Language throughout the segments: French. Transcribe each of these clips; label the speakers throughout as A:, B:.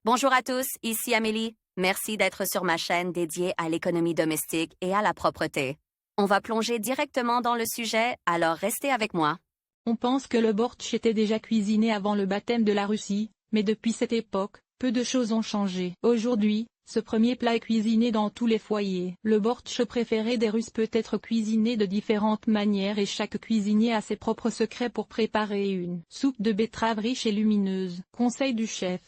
A: Bonjour à tous, ici Amélie. Merci d'être sur ma chaîne dédiée à l'économie domestique et à la propreté. On va plonger directement dans le sujet, alors restez avec moi.
B: On pense que le bortsch était déjà cuisiné avant le baptême de la Russie, mais depuis cette époque, peu de choses ont changé. Aujourd'hui, ce premier plat est cuisiné dans tous les foyers. Le bortsch préféré des Russes peut être cuisiné de différentes manières et chaque cuisinier a ses propres secrets pour préparer une soupe de betterave riche et lumineuse. Conseil du chef.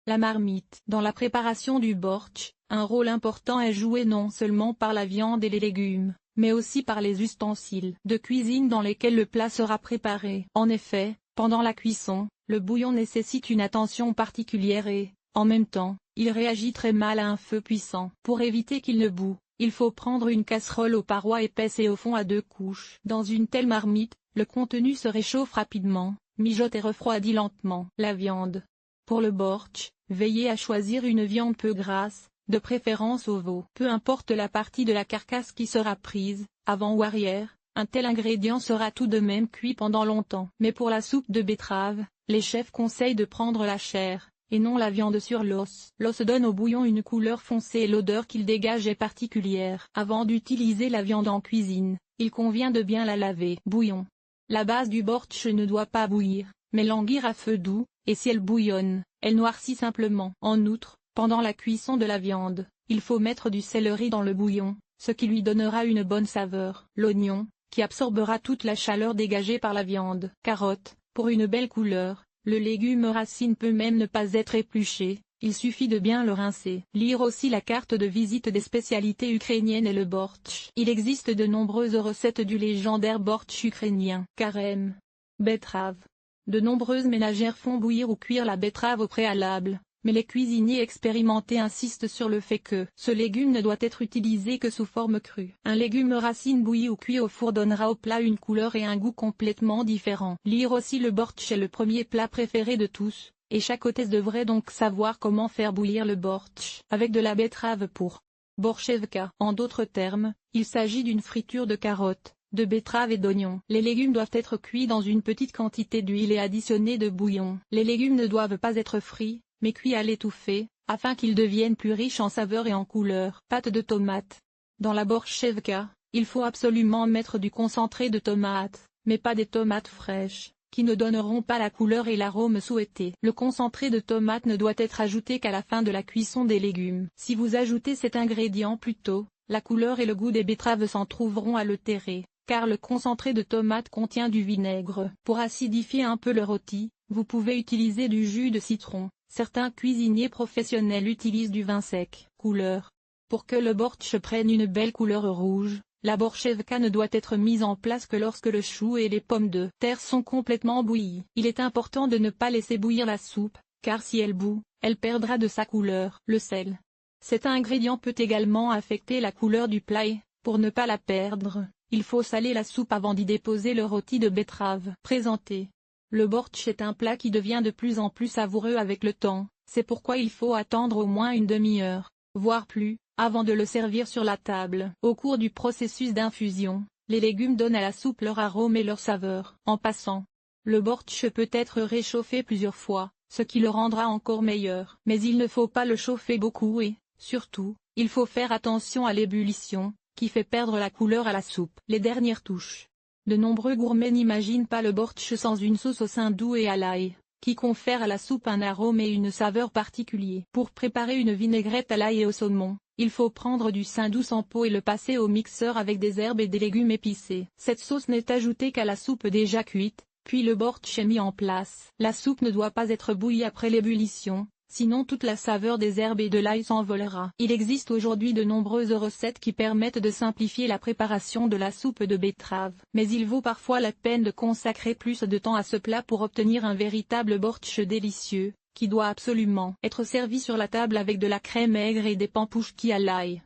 B: La marmite. Dans la préparation du bortsch, un rôle important est joué non seulement par la viande et les légumes, mais aussi par les ustensiles de cuisine dans lesquels le plat sera préparé. En effet, pendant la cuisson, le bouillon nécessite une attention particulière et, en même temps, il réagit très mal à un feu puissant. Pour éviter qu'il ne bout, il faut prendre une casserole aux parois épaisses et au fond à 2 couches. Dans une telle marmite, le contenu se réchauffe rapidement, mijote et refroidit lentement. La viande. Pour le bortsch, veillez à choisir une viande peu grasse, de préférence au veau. Peu importe la partie de la carcasse qui sera prise, avant ou arrière, un tel ingrédient sera tout de même cuit pendant longtemps. Mais pour la soupe de betterave, les chefs conseillent de prendre la chair, et non la viande sur l'os. L'os donne au bouillon une couleur foncée et l'odeur qu'il dégage est particulière. Avant d'utiliser la viande en cuisine, il convient de bien la laver. Bouillon. La base du bortsch ne doit pas bouillir, mais languir à feu doux, et si elle bouillonne, elle noircit simplement. En outre, pendant la cuisson de la viande, il faut mettre du céleri dans le bouillon, ce qui lui donnera une bonne saveur. L'oignon, qui absorbera toute la chaleur dégagée par la viande. Carotte, pour une belle couleur. Le légume racine peut même ne pas être épluché, il suffit de bien le rincer. Lire aussi la carte de visite des spécialités ukrainiennes et le bortsch. Il existe de nombreuses recettes du légendaire bortsch ukrainien. Carême. Betterave. De nombreuses ménagères font bouillir ou cuire la betterave au préalable, mais les cuisiniers expérimentés insistent sur le fait que ce légume ne doit être utilisé que sous forme crue. Un légume racine bouilli ou cuit au four donnera au plat une couleur et un goût complètement différents. Lire aussi le bortsch est le premier plat préféré de tous, et chaque hôtesse devrait donc savoir comment faire bouillir le bortsch avec de la betterave pour borchevka. En d'autres termes, il s'agit d'une friture de carottes, de betteraves et d'oignons. Les légumes doivent être cuits dans une petite quantité d'huile et additionnés de bouillon. Les légumes ne doivent pas être frits, mais cuits à l'étouffée, afin qu'ils deviennent plus riches en saveur et en couleur. Pâte de tomate. Dans la borchevka, il faut absolument mettre du concentré de tomate, mais pas des tomates fraîches, qui ne donneront pas la couleur et l'arôme souhaités. Le concentré de tomate ne doit être ajouté qu'à la fin de la cuisson des légumes. Si vous ajoutez cet ingrédient plus tôt, la couleur et le goût des betteraves s'en trouveront altérés, car le concentré de tomate contient du vinaigre. Pour acidifier un peu le rôti, vous pouvez utiliser du jus de citron. Certains cuisiniers professionnels utilisent du vin sec. Couleur. Pour que le bortsch prenne une belle couleur rouge, la borchevka ne doit être mise en place que lorsque le chou et les pommes de terre sont complètement bouillis. Il est important de ne pas laisser bouillir la soupe, car si elle bout, elle perdra de sa couleur. Le sel. Cet ingrédient peut également affecter la couleur du plat et, pour ne pas la perdre, il faut saler la soupe avant d'y déposer le rôti de betterave. Présenté. Le bortsch est un plat qui devient de plus en plus savoureux avec le temps, c'est pourquoi il faut attendre au moins une demi-heure, voire plus, avant de le servir sur la table. Au cours du processus d'infusion, les légumes donnent à la soupe leur arôme et leur saveur. En passant, le bortsch peut être réchauffé plusieurs fois, ce qui le rendra encore meilleur. Mais il ne faut pas le chauffer beaucoup et, surtout, il faut faire attention à l'ébullition, qui fait perdre la couleur à la soupe. Les dernières touches. De nombreux gourmets n'imaginent pas le bortsch sans une sauce au saindoux et à l'ail, qui confère à la soupe un arôme et une saveur particuliers. Pour préparer une vinaigrette à l'ail et au saumon, il faut prendre du saindoux sans peau et le passer au mixeur avec des herbes et des légumes épicés. Cette sauce n'est ajoutée qu'à la soupe déjà cuite, puis le bortsch est mis en place. La soupe ne doit pas être bouillie après l'ébullition, sinon toute la saveur des herbes et de l'ail s'envolera. Il existe aujourd'hui de nombreuses recettes qui permettent de simplifier la préparation de la soupe de betterave. Mais il vaut parfois la peine de consacrer plus de temps à ce plat pour obtenir un véritable bortsch délicieux, qui doit absolument être servi sur la table avec de la crème aigre et des pampouchki à l'ail.